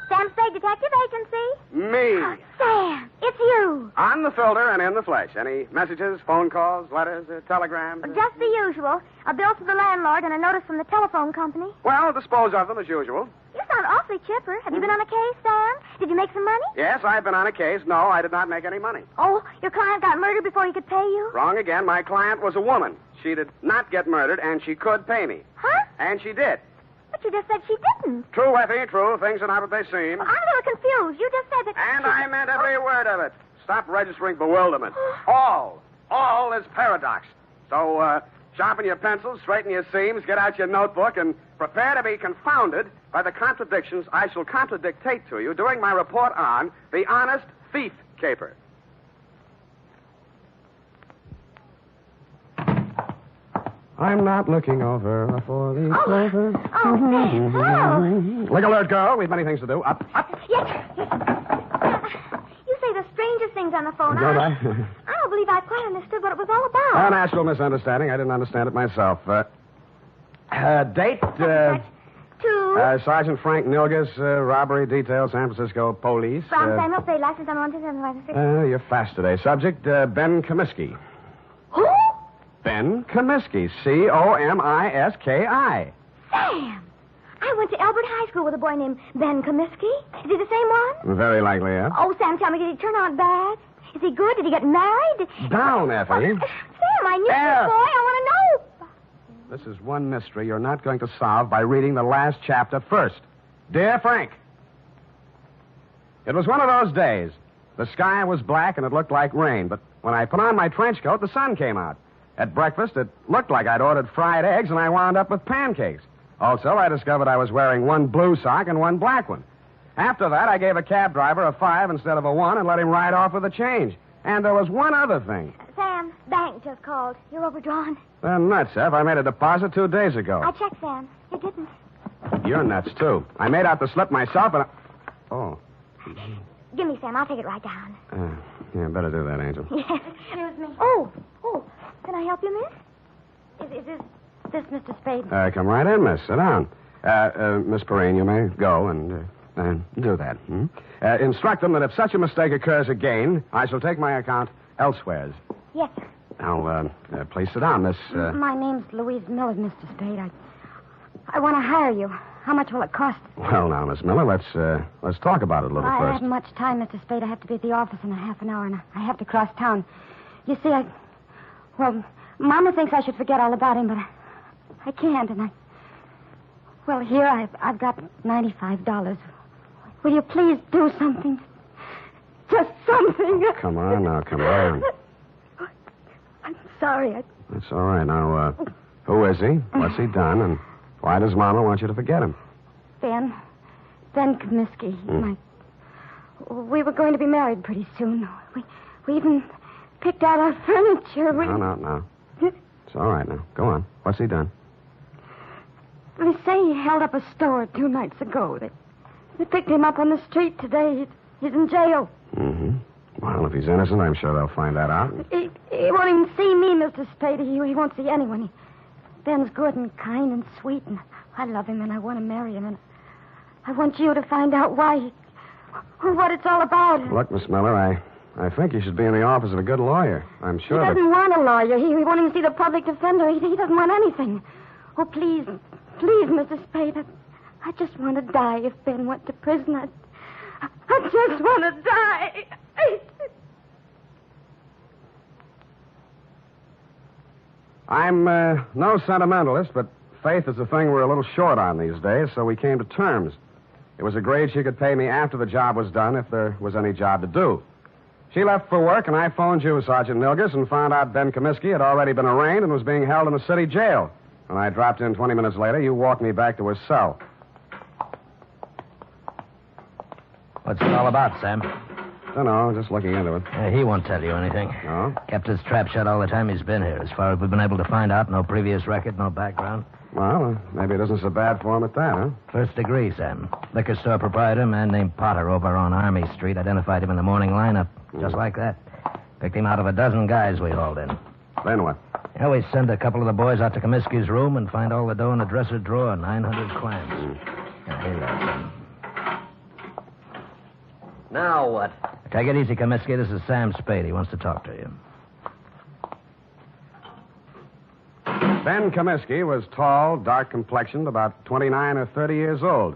Sam Spade Detective Agency. Me. Oh, Sam, it's you. On the filter and in the flesh. Any messages, phone calls, letters, telegrams? Just the usual. A bill from the landlord and a notice from the telephone company. Well, dispose of them as usual. You sound awfully chipper. Have you been on a case, Sam? Did you make some money? Yes, I've been on a case. No, I did not make any money. Oh, your client got murdered before he could pay you? Wrong again. My client was a woman. She did not get murdered, and she could pay me. Huh? And she did. But you just said she didn't. True, Effie, true. Things are not what they seem. Well, I'm a little confused. You just said that... And I meant every word of it. Stop registering bewilderment. All is paradox. So, sharpen your pencils, straighten your seams, get out your notebook, and prepare to be confounded by the contradictions I shall contradictate to you during my report on the honest thief caper. I'm not looking over for the clover. Oh, Sam, hello. Look alert, girl. We've many things to do. Up. Yes. You say the strangest things on the phone. Don't I? I don't believe I quite understood what it was all about. A natural misunderstanding. I didn't understand it myself. Date, To... Sergeant Frank Nilgas, robbery detail, San Francisco police. From Samuel Spade, license on 12756. You're fast today. Subject, Ben Comiskey. Who? Ben Comiskey. Comiski. Sam! I went to Albert High School with a boy named Ben Comiskey. Is he the same one? Very likely, yes. Oh, Sam, tell me, did he turn out bad? Is he good? Did he get married? Down, Effie. Sam, I knew There. this boy. I want to know. This is one mystery you're not going to solve by reading the last chapter first. Dear Frank, it was one of those days. The sky was black and it looked like rain, but when I put on my trench coat, the sun came out. At breakfast, it looked like I'd ordered fried eggs, and I wound up with pancakes. Also, I discovered I was wearing one blue sock and one black one. After that, I gave a cab driver a 5 instead of a 1 and let him ride off with the change. And there was one other thing. Sam, bank just called. You're overdrawn. They're nuts, Ev. I made a deposit 2 days ago. I checked, Sam. You didn't. You're nuts, too. I made out the slip myself, and Oh. Give me, Sam. I'll take it right down. Yeah, better do that, Angel. Yes. Excuse me. Oh. Can I help you, miss? Is this Mr. Spade? Come right in, miss. Sit down. Miss Perrine, you may go and do that. Instruct them that if such a mistake occurs again, I shall take my account elsewhere. Yes, sir. Now, please sit down, Miss... My name's Louise Miller, Mr. Spade. I want to hire you. How much will it cost? Well, now, Miss Miller, let's talk about it a little I first. haven't much time, Mr. Spade. I have to be at the office in a half an hour, and I have to cross town. You see, Well, Mama thinks I should forget all about him, but I can't, and Well, here, I've got $95. Will you please do something? Just something. Come on now, come on. I'm sorry. That's all right. Now, who is he? What's he done? And why does Mama want you to forget him? Ben Comiskey. We were going to be married pretty soon. We even picked out our furniture. No. It's all right now. Go on. What's he done? They say he held up a store 2 nights ago. They picked him up on the street today. He's in jail. Mm-hmm. Well, if he's innocent, I'm sure they'll find that out. He won't even see me, Mr. Spade. He won't see anyone. Ben's good and kind and sweet, and I love him, and I want to marry him, and I want you to find out why, what it's all about. Look, Miss Miller, I think you should be in the office of a good lawyer. I'm sure He doesn't want a lawyer. He won't even see the public defender. He doesn't want anything. Oh, please, Mr. Spade. I just want to die if Ben went to prison. I just want to die. I'm no sentimentalist, but faith is a thing we're a little short on these days, so we came to terms. It was agreed she could pay me after the job was done if there was any job to do. She left for work, and I phoned you, Sergeant Nilgas, and found out Ben Comiskey had already been arraigned and was being held in the city jail. When I dropped in 20 minutes later, you walked me back to his cell. What's it all about, Sam? Dunno, just looking into it. He won't tell you anything. No? Kept his trap shut all the time he's been here. As far as we've been able to find out, no previous record, no background. Well, maybe it isn't so bad for him at that, huh? First degree, Sam. Liquor store proprietor, a man named Potter over on Army Street, identified him in the morning lineup. Just like that. Picked him out of a dozen guys we hauled in. Then what? We send a couple of the boys out to Comiskey's room and find all the dough in the dresser drawer, 900 clams. Here you are, Sam. Now what? Take it easy, Comiskey. This is Sam Spade. He wants to talk to you. Ben Comiskey was tall, dark-complexioned, about 29 or 30 years old.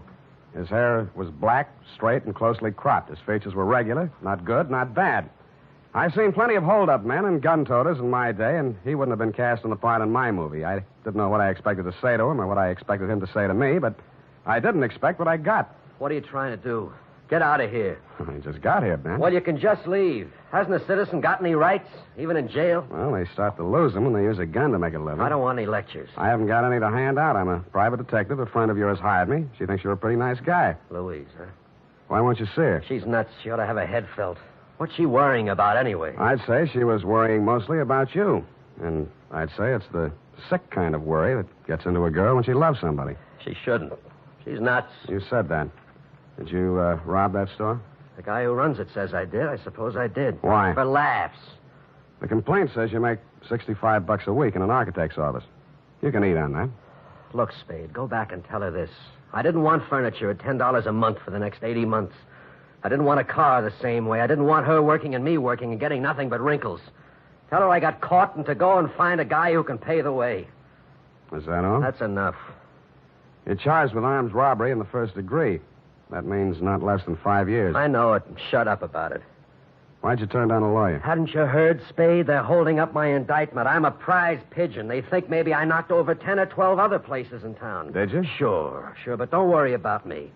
His hair was black, straight, and closely cropped. His features were regular, not good, not bad. I've seen plenty of hold-up men and gun-toters in my day, and he wouldn't have been cast in the part in my movie. I didn't know what I expected to say to him or what I expected him to say to me, but I didn't expect what I got. What are you trying to do? Get out of here. He just got here, Ben. Well, you can just leave. Hasn't a citizen got any rights, even in jail? Well, they start to lose them when they use a gun to make a living. I don't want any lectures. I haven't got any to hand out. I'm a private detective. A friend of yours hired me. She thinks you're a pretty nice guy. Louise, huh? Why won't you see her? She's nuts. She ought to have her head felt. What's she worrying about anyway? I'd say she was worrying mostly about you. And I'd say it's the sick kind of worry that gets into a girl when she loves somebody. She shouldn't. She's nuts. You said that. Did you rob that store? The guy who runs it says I did. I suppose I did. Why? For laughs. The complaint says you make $65 a week in an architect's office. You can eat on that. Look, Spade, go back and tell her this. I didn't want furniture at $10 a month for the next 80 months. I didn't want a car the same way. I didn't want her working and me working and getting nothing but wrinkles. Tell her I got caught and to go and find a guy who can pay the way. Is that all? That's enough. You're charged with armed robbery in the first degree. That means not less than 5 years. I know it. Shut up about it. Why'd you turn down a lawyer? Hadn't you heard, Spade? They're holding up my indictment. I'm a prize pigeon. They think maybe I knocked over 10 or 12 other places in town. Did you? Sure, but don't worry about me.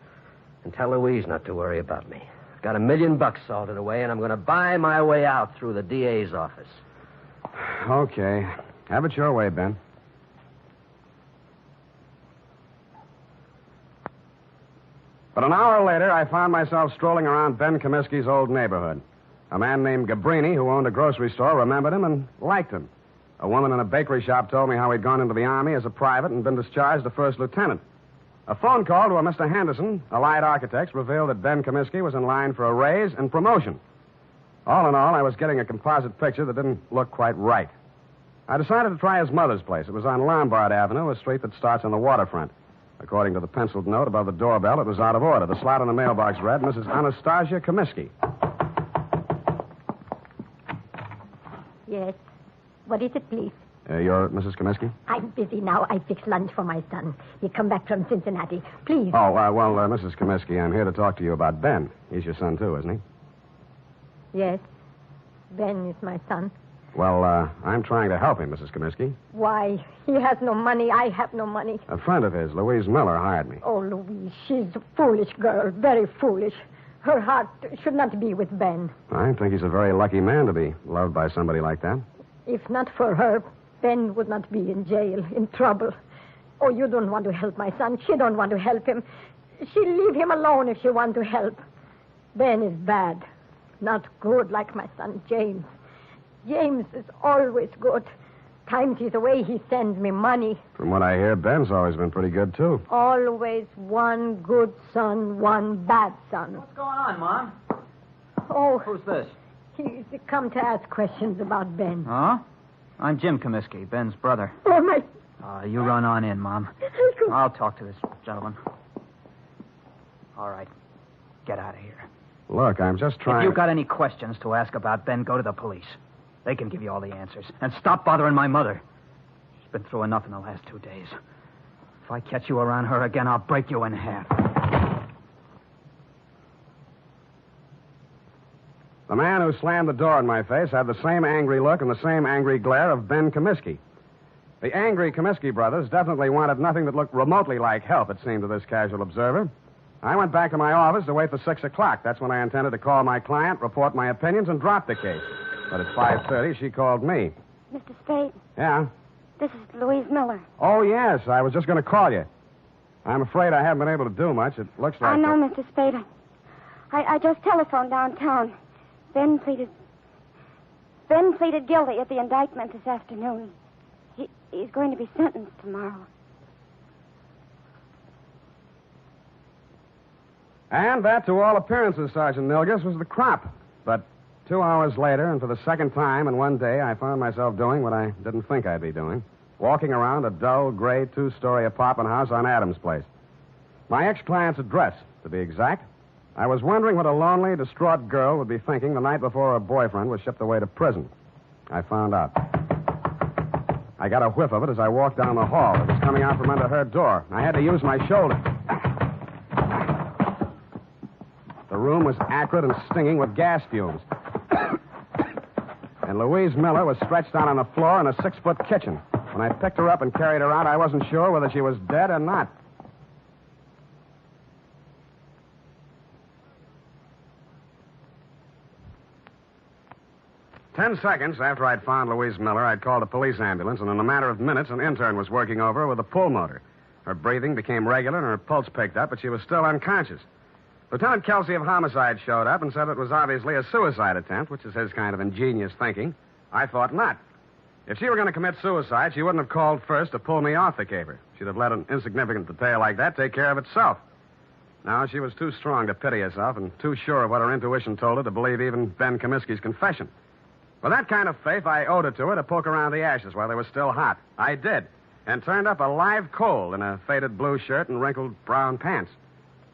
And tell Louise not to worry about me. I've got $1 million salted away, and I'm going to buy my way out through the DA's office. Okay. Have it your way, Ben. But an hour later, I found myself strolling around Ben Comiskey's old neighborhood. A man named Gabrini, who owned a grocery store, remembered him and liked him. A woman in a bakery shop told me how he'd gone into the Army as a private and been discharged a first lieutenant. A phone call to a Mr. Henderson, Allied Architects, revealed that Ben Comiskey was in line for a raise and promotion. All in all, I was getting a composite picture that didn't look quite right. I decided to try his mother's place. It was on Lombard Avenue, a street that starts on the waterfront. According to the penciled note above the doorbell, it was out of order. The slot on the mailbox read, Mrs. Anastasia Comiskey. Yes. What is it, please? You're Mrs. Comiskey? I'm busy now. I fix lunch for my son. He come back from Cincinnati. Please. Oh, Mrs. Comiskey, I'm here to talk to you about Ben. He's your son, too, isn't he? Yes. Ben is my son. Well, I'm trying to help him, Mrs. Comiskey. Why? He has no money. I have no money. A friend of his, Louise Miller, hired me. Oh, Louise, she's a foolish girl. Very foolish. Her heart should not be with Ben. I think he's a very lucky man to be loved by somebody like that. If not for her, Ben would not be in jail, in trouble. Oh, you don't want to help my son. She don't want to help him. She'll leave him alone if she want to help. Ben is bad. Not good like my son, James. James is always good. Times he's away, he sends me money. From what I hear, Ben's always been pretty good, too. Always one good son, one bad son. What's going on, Mom? Oh. Who's this? He's come to ask questions about Ben. Huh? I'm Jim Comiskey, Ben's brother. Oh, my... You run on in, Mom. I'll talk to this gentleman. All right. Get out of here. Look, I'm just trying... If you've got any questions to ask about Ben, go to the police. They can give you all the answers. And stop bothering my mother. She's been through enough in the last 2 days. If I catch you around her again, I'll break you in half. The man who slammed the door in my face had the same angry look and the same angry glare of Ben Comiskey. The angry Comiskey brothers definitely wanted nothing that looked remotely like help, it seemed to this casual observer. I went back to my office to wait for 6 o'clock. That's when I intended to call my client, report my opinions, and drop the case. But at 5:30, she called me. Mr. Spade, Yeah? this is Louise Miller. Oh, yes. I was just going to call you. I'm afraid I haven't been able to do much. It looks like... I know, Mr. Spade. I just telephoned downtown. Ben pleaded guilty at the indictment this afternoon. He's going to be sentenced tomorrow. And that, to all appearances, Sergeant Nilgis, was the crop. But 2 hours later, and for the second time in one day, I found myself doing what I didn't think I'd be doing. Walking around a dull, gray, 2-story apartment house on Adams Place. My ex-client's address, to be exact. I was wondering what a lonely, distraught girl would be thinking the night before her boyfriend was shipped away to prison. I found out. I got a whiff of it as I walked down the hall. It was coming out from under her door. I had to use my shoulder. The room was acrid and stinging with gas fumes. And Louise Miller was stretched out on the floor in a 6-foot kitchen. When I picked her up and carried her out, I wasn't sure whether she was dead or not. Ten seconds after I'd found Louise Miller, I'd called a police ambulance, and in a matter of minutes, an intern was working over her with a pulmotor. Her breathing became regular, and her pulse picked up, but she was still unconscious. Lieutenant Kelsey of Homicide showed up and said it was obviously a suicide attempt, which is his kind of ingenious thinking. I thought not. If she were going to commit suicide, she wouldn't have called first to pull me off the caper. She'd have let an insignificant detail like that take care of itself. No, she was too strong to pity herself and too sure of what her intuition told her to believe even Ben Comiskey's confession. With that kind of faith, I owed it to her to poke around the ashes while they were still hot. I did, and turned up a live coal in a faded blue shirt and wrinkled brown pants.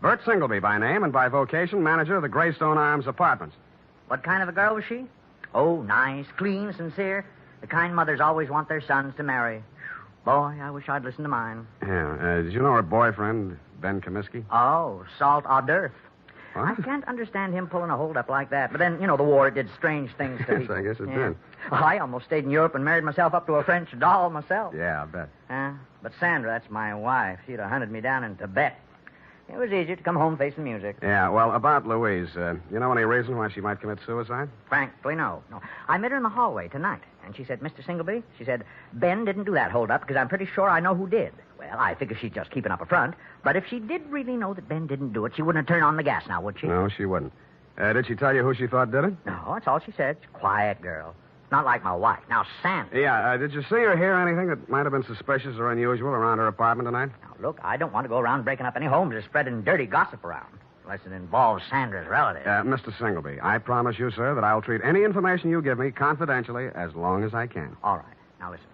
Bert Singleby by name and by vocation, manager of the Greystone Arms Apartments. What kind of a girl was she? Oh, nice, clean, sincere. The kind mothers always want their sons to marry. Boy, I wish I'd listened to mine. Yeah, did you know her boyfriend, Ben Comiskey? Oh, salt hors d'oeuvre. What? I can't understand him pulling a hold-up like that. But then, the war, it did strange things to Yes, people. I guess it Yeah. did. Oh, I almost stayed in Europe and married myself up to a French doll myself. Yeah, I bet. But Sandra, that's my wife. She'd have hunted me down in Tibet. It was easier to come home facing music. Yeah, well, about Louise, you know any reason why she might commit suicide? Frankly, no. I met her in the hallway tonight, and she said, Mr. Singleby, she said, Ben didn't do that hold-up because I'm pretty sure I know who did. Well, I figure she's just keeping up a front. But if she did really know that Ben didn't do it, she wouldn't have turned on the gas now, would she? No, she wouldn't. Did she tell you who she thought did it? No, that's all she said. She's a quiet girl. Not like my wife. Now, Sandra. Yeah, did you see or hear anything that might have been suspicious or unusual around her apartment tonight? Now, look, I don't want to go around breaking up any homes or spreading dirty gossip around. Unless it involves Sandra's relatives. Mr. Singleby, I promise you, sir, that I'll treat any information you give me confidentially as long as I can. All right. Now, listen.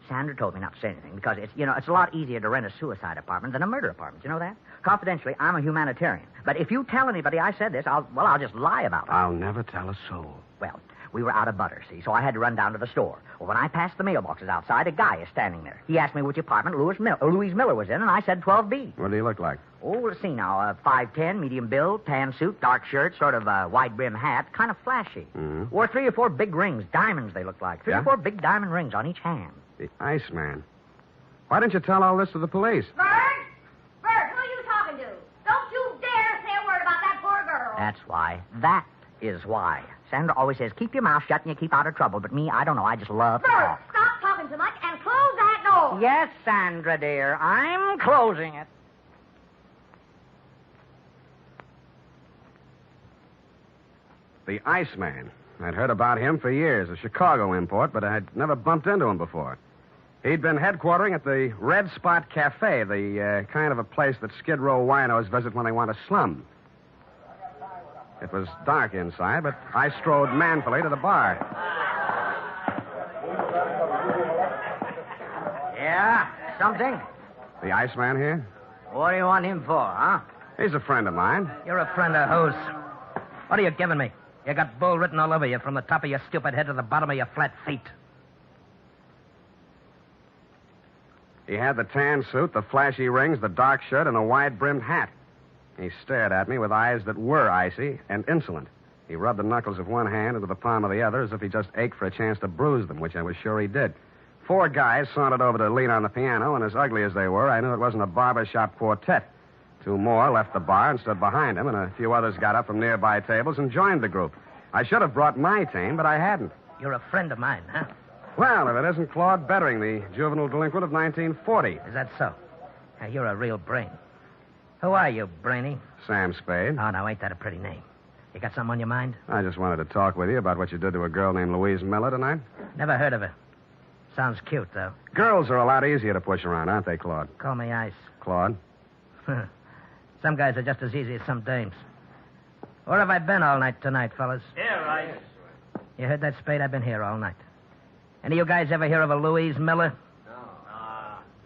Sandra told me not to say anything because it's a lot easier to rent a suicide apartment than a murder apartment. You know that? Confidentially, I'm a humanitarian. But if you tell anybody I said this, I'll just lie about it. I'll never tell a soul. Well, we were out of butter, see, so I had to run down to the store. Well, when I passed the mailboxes outside, a guy is standing there. He asked me which apartment Louise Miller was in, and I said 12B. What do you look like? Oh, let's see now. 5'10", medium build, tan suit, dark shirt, sort of wide-brim hat, kind of flashy. Mm-hmm. Wore 3 or 4 big rings, diamonds they looked like. 3 or 4 big diamond rings on each hand. The Iceman. Why didn't you tell all this to the police? Bert, who are you talking to? Don't you dare say a word about that poor girl. That's why. That is why. Sandra always says, keep your mouth shut and you keep out of trouble. But me, I don't know. I just love to Bert, talk. stop talking so much and close that door. Yes, Sandra, dear. I'm closing it. The Iceman. I'd heard about him for years, a Chicago import, but I'd never bumped into him before. He'd been headquartering at the Red Spot Cafe, the kind of a place that Skid Row winos visit when they want to slum. It was dark inside, but I strode manfully to the bar. Yeah, something? The Iceman here? What do you want him for, huh? He's a friend of mine. You're a friend of whose? What are you giving me? You got bull written all over you from the top of your stupid head to the bottom of your flat feet. He had the tan suit, the flashy rings, the dark shirt, and a wide-brimmed hat. He stared at me with eyes that were icy and insolent. He rubbed the knuckles of one hand into the palm of the other as if he just ached for a chance to bruise them, which I was sure he did. 4 guys sauntered over to lean on the piano, and as ugly as they were, I knew it wasn't a barbershop quartet. 2 more left the bar and stood behind him, and a few others got up from nearby tables and joined the group. I should have brought my team, but I hadn't. You're a friend of mine, huh? Well, if it isn't Claude Bettering, the juvenile delinquent of 1940. Is that so? Now, you're a real brain. Who are you, Brainy? Sam Spade. Oh, now, ain't that a pretty name? You got something on your mind? I just wanted to talk with you about what you did to a girl named Louise Miller tonight. Never heard of her. Sounds cute, though. Girls are a lot easier to push around, aren't they, Claude? Call me Ice. Claude? Some guys are just as easy as some dames. Where have I been all night tonight, fellas? Here, Ice. You heard that, Spade? I've been here all night. Any of you guys ever hear of a Louise Miller?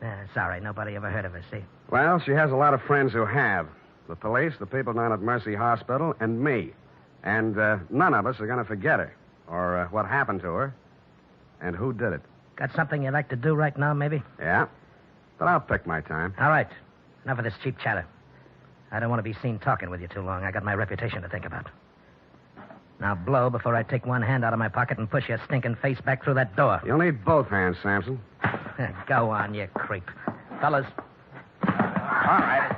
No. Sorry, nobody ever heard of her, see? Well, she has a lot of friends who have. the police, the people down at Mercy Hospital, and me. And none of us are going to forget her, or what happened to her, and who did it. Got something you'd like to do right now, maybe? Yeah, but I'll pick my time. All right. Enough of this cheap chatter. I don't want to be seen talking with you too long. I got my reputation to think about. Now blow before I take one hand out of my pocket and push your stinking face back through that door. You'll need both hands, Samson. Go on, you creep. Fellas. All right.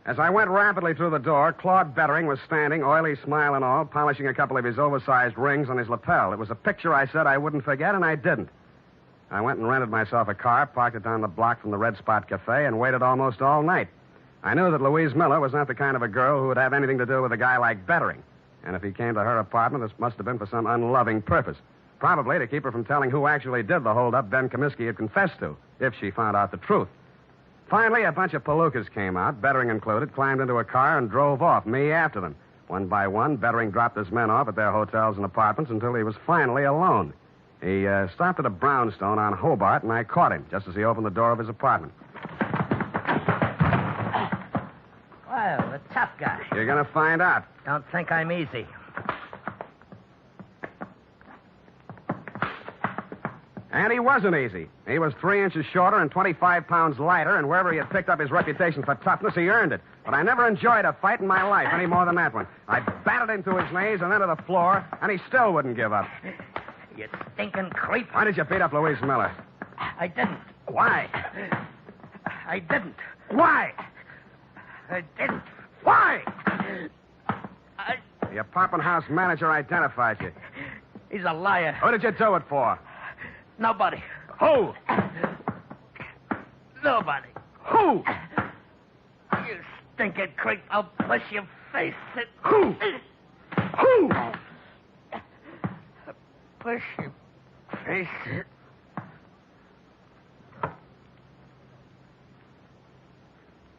As I went rapidly through the door, Claude Bettering was standing, oily smile and all, polishing a couple of his oversized rings on his lapel. It was a picture I said I wouldn't forget, and I didn't. I went and rented myself a car, parked it down the block from the Red Spot Cafe, and waited almost all night. I knew that Louise Miller was not the kind of a girl who would have anything to do with a guy like Bettering. And if he came to her apartment, this must have been for some unloving purpose. Probably to keep her from telling who actually did the holdup Ben Comiskey had confessed to, if she found out the truth. Finally, a bunch of palookas came out, Bettering included, climbed into a car and drove off, me after them. One by one, Bettering dropped his men off at their hotels and apartments until he was finally alone. He stopped at a brownstone on Hobart, and I caught him just as he opened the door of his apartment. Well, the tough guy. You're going to find out. Don't think I'm easy. And he wasn't easy. He was 3 inches shorter and 25 pounds lighter, and wherever he had picked up his reputation for toughness, he earned it. But I never enjoyed a fight in my life any more than that one. I battered him to his knees and then to the floor, and he still wouldn't give up. You stinking creep. Why did you beat up Louise Miller? I didn't. Why? I didn't. Why? I didn't. Why? The apartment house manager identified you. He's a liar. Who did you do it for? Nobody. Who? Nobody. Who? You stinking creep. I'll push your face. Who? Who? Push your face.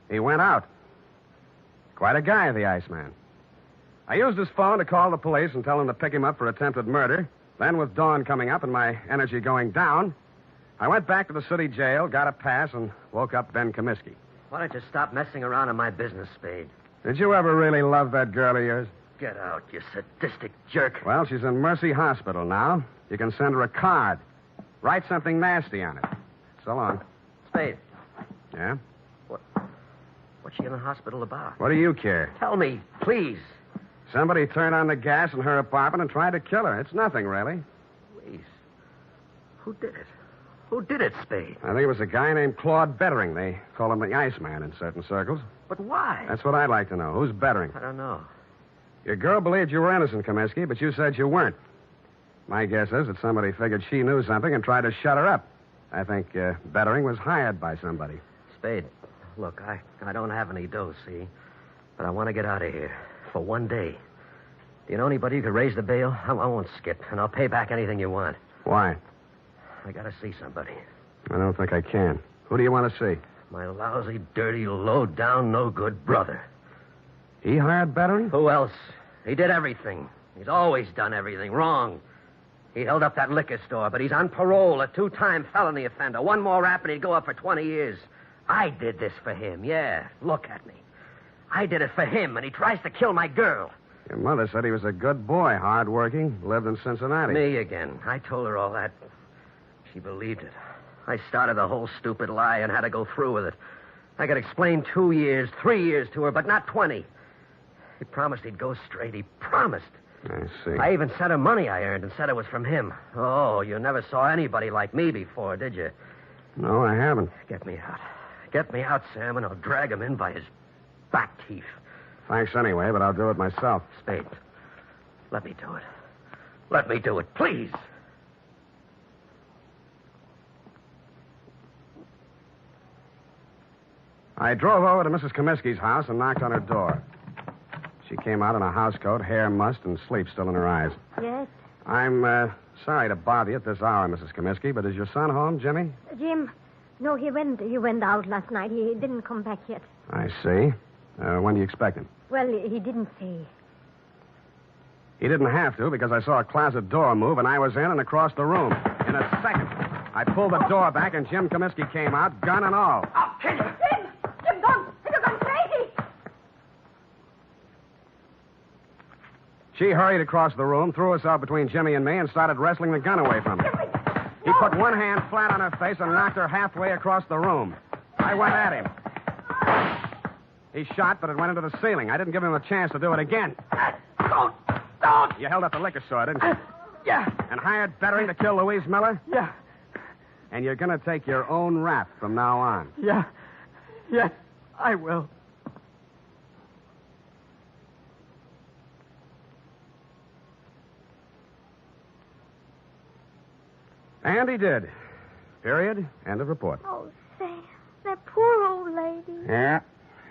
He went out. Quite a guy, the Iceman. I used his phone to call the police and tell them to pick him up for attempted murder. Then, with dawn coming up and my energy going down, I went back to the city jail, got a pass, and woke up Ben Comiskey. Why don't you stop messing around in my business, Spade? Did you ever really love that girl of yours? Get out, you sadistic jerk. Well, she's in Mercy Hospital now. You can send her a card. Write something nasty on it. So long. Spade, Yeah? what's she in the hospital about? What do you care? Tell me, please. Somebody turned on the gas in her apartment and tried to kill her. It's nothing, really. Please. Who did it? Who did it, Spade? I think it was a guy named Claude Bettering. They call him the Iceman in certain circles. But why? That's what I'd like to know. Who's Bettering? I don't know. Your girl believed you were innocent, Comiskey, but you said you weren't. My guess is that somebody figured she knew something and tried to shut her up. I think Bettering was hired by somebody. Spade, look, I don't have any dough, see? But I want to get out of here. For one day. Do you know anybody who could raise the bail? I won't skip, and I'll pay back anything you want. Why? I gotta see somebody. I don't think I can. Who do you want to see? My lousy, dirty, low-down, no-good brother. He hired Bettering? Who else? He did everything. He's always done everything wrong. He held up that liquor store, but he's on parole, a 2-time felony offender. One more rap and he'd go up for 20 years. I did this for him, yeah. Look at me. I did it for him, and he tries to kill my girl. Your mother said he was a good boy, hard-working, lived in Cincinnati. Me again. I told her all that. She believed it. I started the whole stupid lie and had to go through with it. I could explain 2 years, 3 years to her, but not 20. He promised he'd go straight. He promised. I see. I even sent her money I earned and said it was from him. Oh, you never saw anybody like me before, did you? No, I haven't. Get me out. Get me out, Sam, and I'll drag him in by his back teeth. Thanks anyway, but I'll do it myself. Spade, let me do it. Let me do it, please. I drove over to Mrs. Comiskey's house and knocked on her door. She came out in a housecoat, hair mussed, and sleep still in her eyes. Yes? I'm sorry to bother you at this hour, Mrs. Comiskey, but is your son home, Jimmy? Jim, no, he went out last night. He didn't come back yet. I see. When do you expect him? Well, he didn't say. He didn't have to because I saw a closet door move and I was in and across the room. In a second, I pulled the door back, and Jim Comiskey came out, gun and all. I'll kill you. Jim, don't. You're going crazy. She hurried across the room, threw herself between Jimmy and me, and started wrestling the gun away from me. He put one hand flat on her face and knocked her halfway across the room. I went at him. He shot, but it went into the ceiling. I didn't give him a chance to do it again. Don't. You held up the liquor store, didn't you? Yeah. And hired Bettering to kill Louise Miller? Yeah. And you're going to take your own rap from now on. Yeah. Yes, I will. And he did. Period. End of report. Oh, Sam, that poor old lady. Yeah.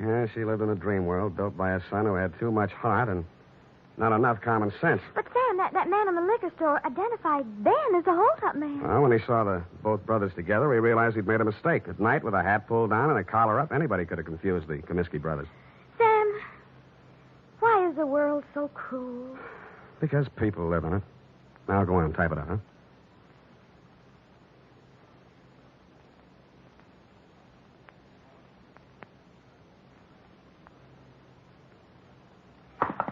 Yeah, she lived in a dream world built by a son who had too much heart and not enough common sense. But, Sam, that man in the liquor store identified Ben as the hold-up man. Well, when he saw the both brothers together, he realized he'd made a mistake. At night, with a hat pulled down and a collar up, anybody could have confused the Comiskey brothers. Sam, why is the world so cruel? Because people live in it. Now, go on and type it out, huh?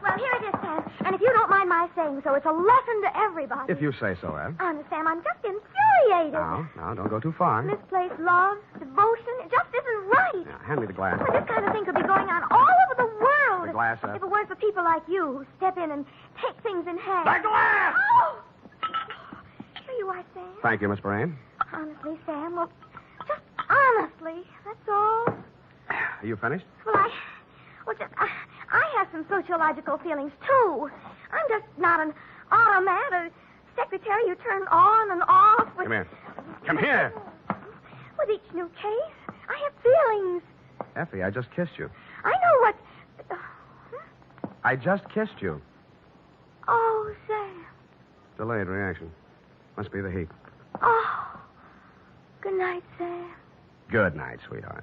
Well, here it is, Sam. And if you don't mind my saying so, it's a lesson to everybody. If you say so, Ed. Honest, Sam, I'm just infuriated. Now, don't go too far. Misplaced love, devotion, it just isn't right. Now, hand me the glass. Well, this kind of thing could be going on all over the world. The glass, If it weren't for people like you who step in and take things in hand. The glass! Oh! Here you are, Sam. Thank you, Miss Perrine. Honestly, Sam, well, just honestly, that's all. Are you finished? I have some sociological feelings, too. I'm just not an automat, a secretary you turn on and off with... Come here. Come here. With each new case, I have feelings. Effie, I just kissed you. I know what... I just kissed you. Oh, Sam. Delayed reaction. Must be the heat. Oh. Good night, Sam. Good night, sweetheart.